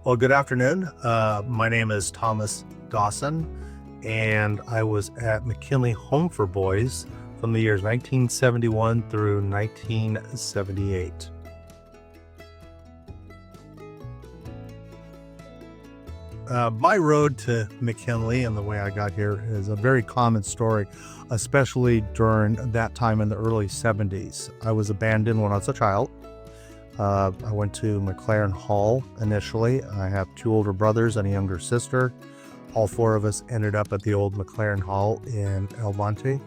Well, good afternoon. My name is Thomas Dawson, and I was at McKinley Home for Boys from the years 1971 through 1978. My road to McKinley and the way I got here is a very common story, especially during that time in the early 70s. I was abandoned when I was a child. I went to McLaren Hall initially. I have two older brothers and a younger sister. All four of us ended up at the old McLaren Hall in El Monte.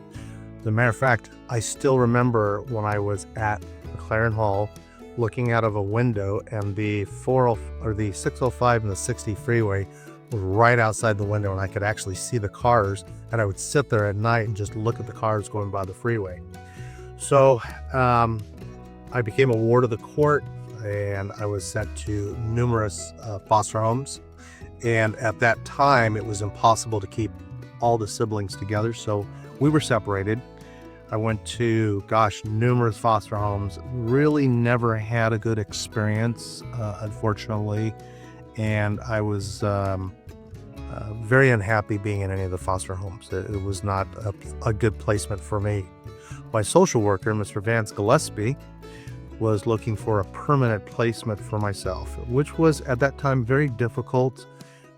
As a matter of fact, I still remember when I was at McLaren Hall looking out of a window, and the 605 and the 60 freeway was right outside the window, and I could actually see the cars, and I would sit there at night and just look at the cars going by the freeway. So I became a ward of the court, and I was sent to numerous foster homes. And at that time, it was impossible to keep all the siblings together, so we were separated. I went to, numerous foster homes. Really never had a good experience, unfortunately. And I was very unhappy being in any of the foster homes. It was not a good placement for me. My social worker, Mr. Vance Gillespie, was looking for a permanent placement for myself, which was at that time very difficult.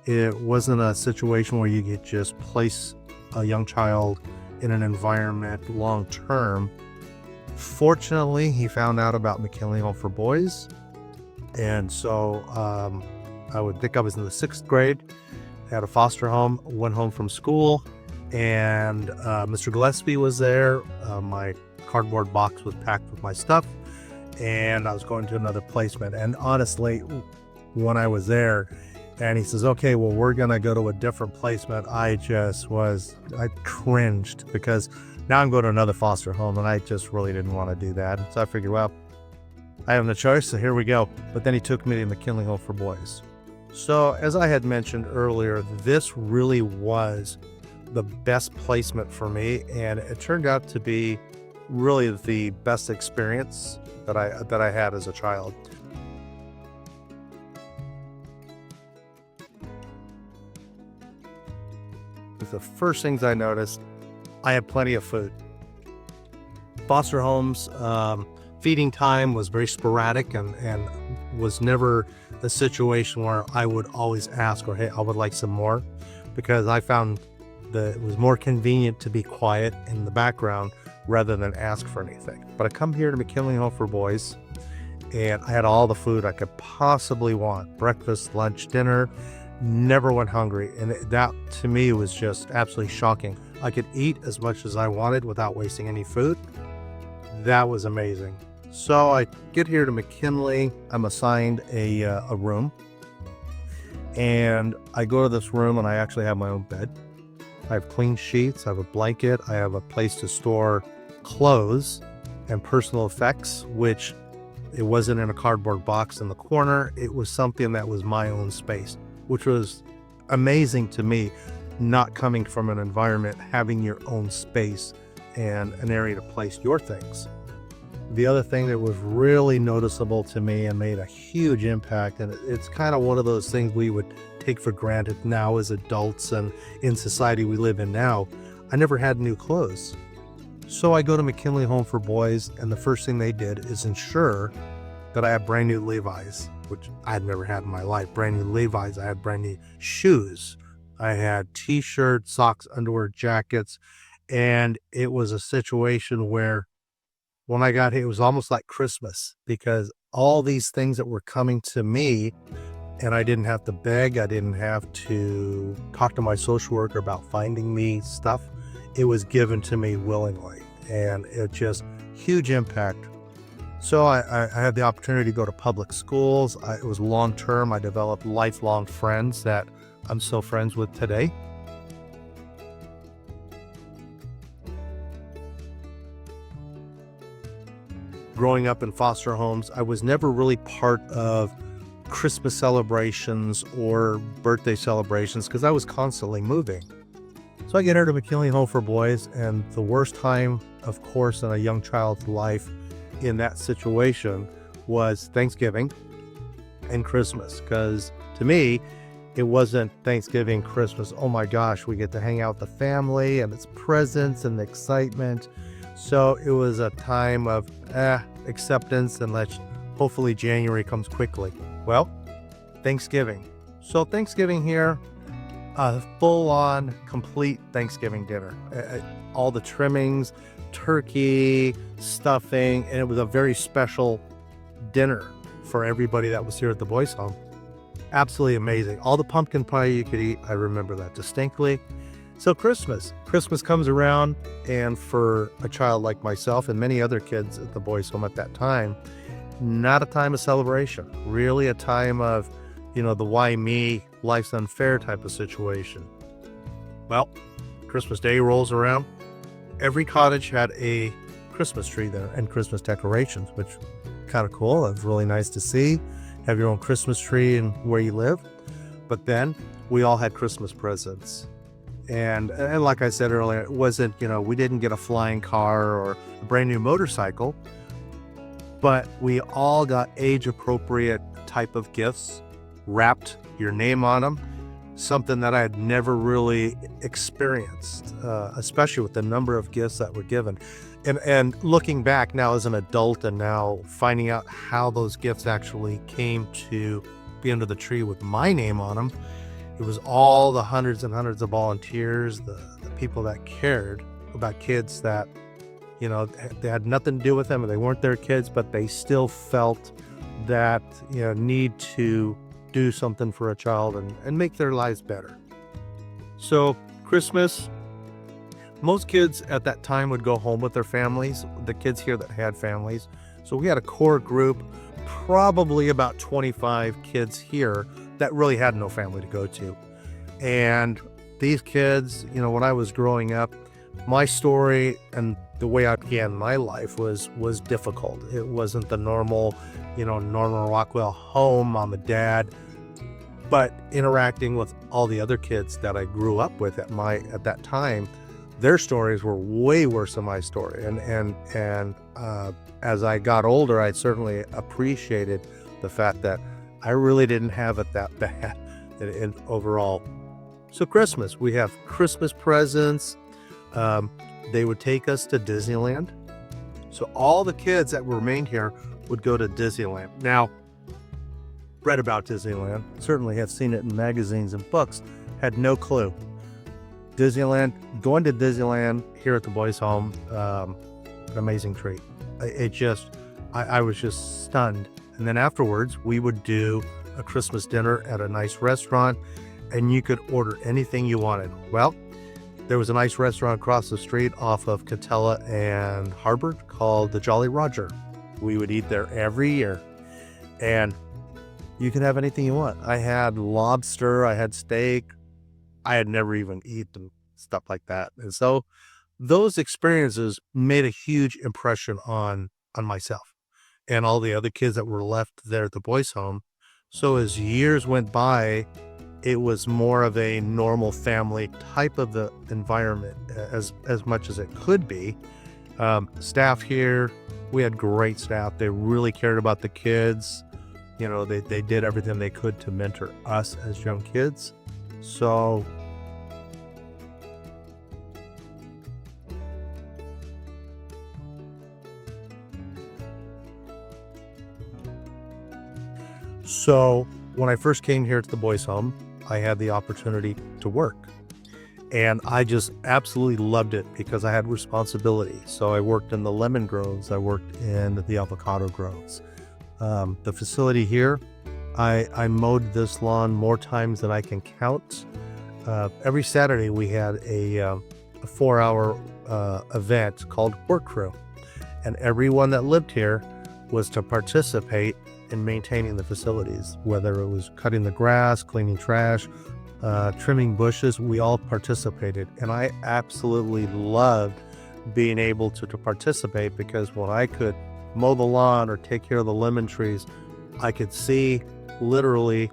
It wasn't a situation where you could just place a young child in an environment long term. Fortunately, he found out about McKinley Home for Boys, and so I would think I was in the 6th grade, had a foster home, went home from school, and Mr. Gillespie was there. My cardboard box was packed with my stuff, and I was going to another placement. And honestly, when I was there and he says, okay, well, we're going to go to a different placement, I cringed, because now I'm going to another foster home, and I just really didn't want to do that. So I figured, well, I have no choice, so here we go. But then he took me to McKinley Home for Boys. So as I had mentioned earlier, this really was the best placement for me, and it turned out to be really the best experience that I had as a child. The first things I noticed, I had plenty of food. Foster homes, feeding time was very sporadic, and was never a situation where I would always ask, or hey, I would like some more, because I found that it was more convenient to be quiet in the background rather than ask for anything. But I come here to McKinley Home for Boys, and I had all the food I could possibly want. Breakfast, lunch, dinner, never went hungry. And that to me was just absolutely shocking. I could eat as much as I wanted without wasting any food. That was amazing. So I get here to McKinley, I'm assigned a room, and I go to this room, and I actually have my own bed. I have clean sheets, I have a blanket, I have a place to store clothes and personal effects, which it wasn't in a cardboard box in the corner. It was something that was my own space, which was amazing to me, not coming from an environment, having your own space and an area to place your things. The other thing that was really noticeable to me and made a huge impact, and it's kind of one of those things we would take for granted now as adults and in society we live in now, I never had new clothes. So I go to McKinley Home for Boys, and the first thing they did is ensure that I had brand new Levi's, which I had never had in my life. Brand new Levi's. I had brand new shoes. I had t-shirts, socks, underwear, jackets, and it was a situation where when I got here, it was almost like Christmas, because all these things that were coming to me, and I didn't have to beg, I didn't have to talk to my social worker about finding me stuff. It was given to me willingly, and it just huge impact. So I had the opportunity to go to public schools. It was long-term. I developed lifelong friends that I'm still friends with today. growing up in foster homes, I was never really part of Christmas celebrations or birthday celebrations because I was constantly moving. So I get into McKinley Home for Boys, and the worst time, of course, in a young child's life in that situation was Thanksgiving and Christmas, because to me, it wasn't Thanksgiving, Christmas. Oh my gosh, we get to hang out with the family and it's presents and excitement. So it was a time of acceptance, and let's hopefully January comes quickly. Well, Thanksgiving. So Thanksgiving here, a full-on, complete Thanksgiving dinner. All the trimmings, turkey, stuffing, and it was a very special dinner for everybody that was here at the boys' home. Absolutely amazing. All the pumpkin pie you could eat, I remember that distinctly. So Christmas comes around, and for a child like myself and many other kids at the boys' home at that time, not a time of celebration, really a time of, the why me, life's unfair type of situation. Well, Christmas Day rolls around. Every cottage had a Christmas tree there and Christmas decorations, which kind of cool. It was really nice to see. Have your own Christmas tree and where you live. But then we all had Christmas presents. And like I said earlier, it wasn't, we didn't get a flying car or a brand new motorcycle, but we all got age appropriate type of gifts, wrapped your name on them, something that I had never really experienced, especially with the number of gifts that were given. And looking back now as an adult and now finding out how those gifts actually came to be under the tree with my name on them, it was all the hundreds and hundreds of volunteers, the people that cared about kids that, they had nothing to do with them and they weren't their kids, but they still felt that, need to do something for a child and make their lives better. So Christmas, most kids at that time would go home with their families, the kids here that had families. So we had a core group, probably about 25 kids here that really had no family to go to. And these kids, when I was growing up, my story and the way I began my life was difficult. It wasn't the normal Rockwell home, mom and dad, but interacting with all the other kids that I grew up with at that time, their stories were way worse than my story. And as I got older, I certainly appreciated the fact that I really didn't have it that bad in overall. So Christmas, we have Christmas presents. They would take us to Disneyland. So all the kids that remained here would go to Disneyland. Now, read about Disneyland, certainly have seen it in magazines and books, had no clue. Going to Disneyland here at the boys' home, an amazing treat. I was just stunned. And then afterwards, we would do a Christmas dinner at a nice restaurant, and you could order anything you wanted. Well, there was a nice restaurant across the street off of Catella and Harbor called the Jolly Roger. We would eat there every year, and you could have anything you want. I had lobster, I had steak. I had never even eaten stuff like that. And so those experiences made a huge impression on myself and all the other kids that were left there at the boys' home. So as years went by, it was more of a normal family type of the environment as much as it could be. Staff here, we had great staff. They really cared about the kids. They did everything they could to mentor us as young kids. So when I first came here to the boys' home, I had the opportunity to work. And I just absolutely loved it because I had responsibility. So I worked in the lemon groves. I worked in the avocado groves. The facility here, I mowed this lawn more times than I can count. Every Saturday we had a 4-hour event called Work Crew. And everyone that lived here was to participate in maintaining the facilities, whether it was cutting the grass, cleaning trash, trimming bushes. We all participated, and I absolutely loved being able to participate, because when I could mow the lawn or take care of the lemon trees, I could see literally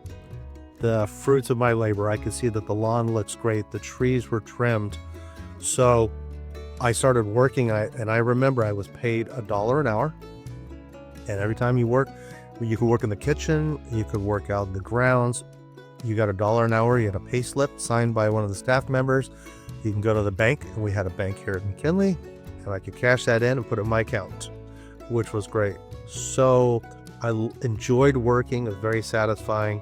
the fruits of my labor. I could see that the lawn looks great, the trees were trimmed. So I started working, and I remember I was paid $1 an hour. And every time you could work in the kitchen, you could work out in the grounds. You got $1 an hour. You had a pay slip signed by one of the staff members. You can go to the bank, and we had a bank here at McKinley, and I could cash that in and put it in my account, which was great. So I enjoyed working. It was very satisfying.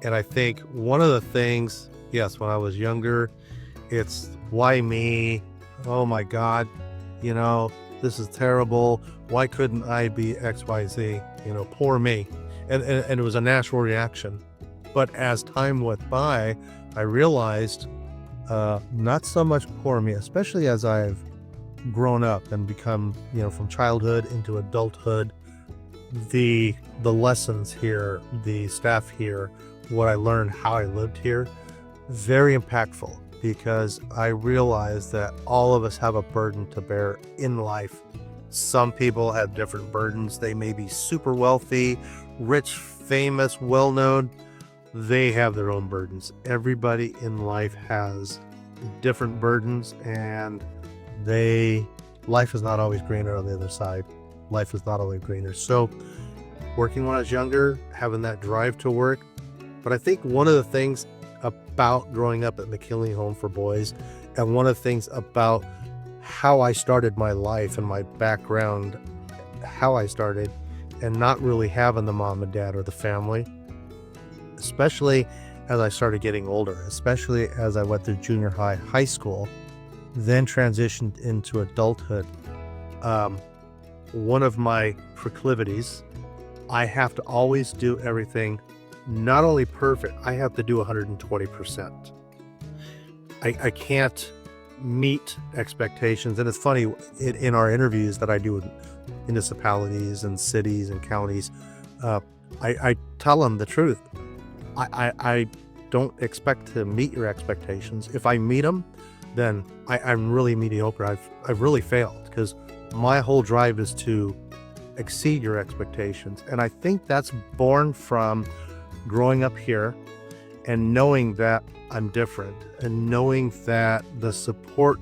And I think one of the things, yes, when I was younger, it's why me? Oh my God, this is terrible. Why couldn't I be XYZ? Poor me. And it was a natural reaction. But as time went by, I realized not so much poor me, especially as I've grown up and become, from childhood into adulthood, the lessons here, the staff here, what I learned, how I lived here, very impactful, because I realized that all of us have a burden to bear in life. Some people have different burdens. They may be super wealthy, rich, famous, well-known. They have their own burdens. Everybody in life has different burdens, and life is not always greener on the other side. Life is not always greener. So working when I was younger, having that drive to work. But I think one of the things about growing up at McKinley Home for Boys, and one of the things about how I started my life and my background, how I started, and not really having the mom and dad or the family, especially as I started getting older, especially as I went through junior high, high school, then transitioned into adulthood. One of my proclivities, I have to always do everything not only perfect, I have to do 120%. I can't meet expectations. And it's funny, in our interviews that I do with municipalities and cities and counties, I tell them the truth. I don't expect to meet your expectations. If I meet them, then I'm really mediocre. I've really failed, because my whole drive is to exceed your expectations. And I think that's born from growing up here and knowing that I'm different, and knowing that the support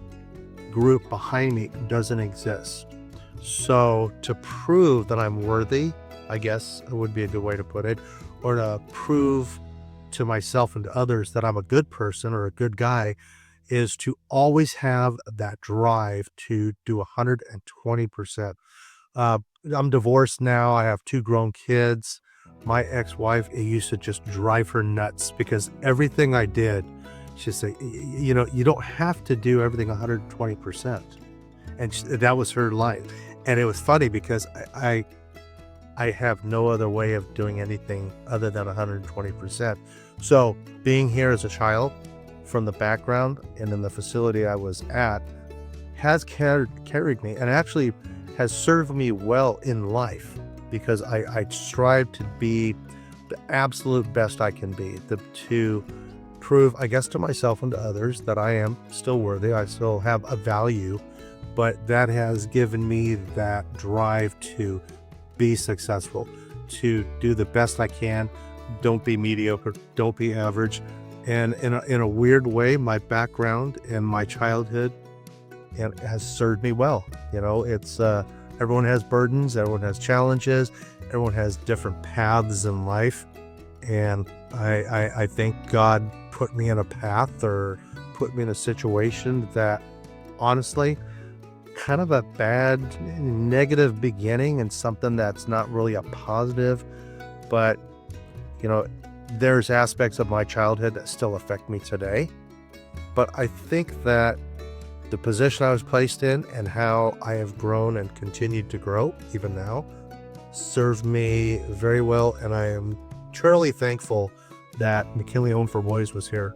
group behind me doesn't exist. So to prove that I'm worthy, I guess would be a good way to put it, or to prove to myself and to others that I'm a good person or a good guy, is to always have that drive to do 120%. I'm divorced now. I have 2 grown kids. My ex-wife, it used to just drive her nuts, because everything I did, she'd say, you don't have to do everything 120%. And that was her line. And it was funny, because I have no other way of doing anything other than 120%. So being here as a child, from the background and in the facility I was at, has carried me, and actually has served me well in life, because I strive to be the absolute best I can be, to prove, I guess, to myself and to others that I am still worthy. I still have a value, but that has given me that drive to be successful, to do the best I can. Don't be mediocre, don't be average. And in a weird way, my background and my childhood has served me well. It's everyone has burdens, everyone has challenges, everyone has different paths in life. And I think God put me in a path, or put me in a situation that, honestly, kind of a bad, negative beginning, and something that's not really a positive. But, there's aspects of my childhood that still affect me today. But I think that the position I was placed in, and how I have grown and continued to grow even now, served me very well. And I am truly thankful that McKinley Home for Boys was here.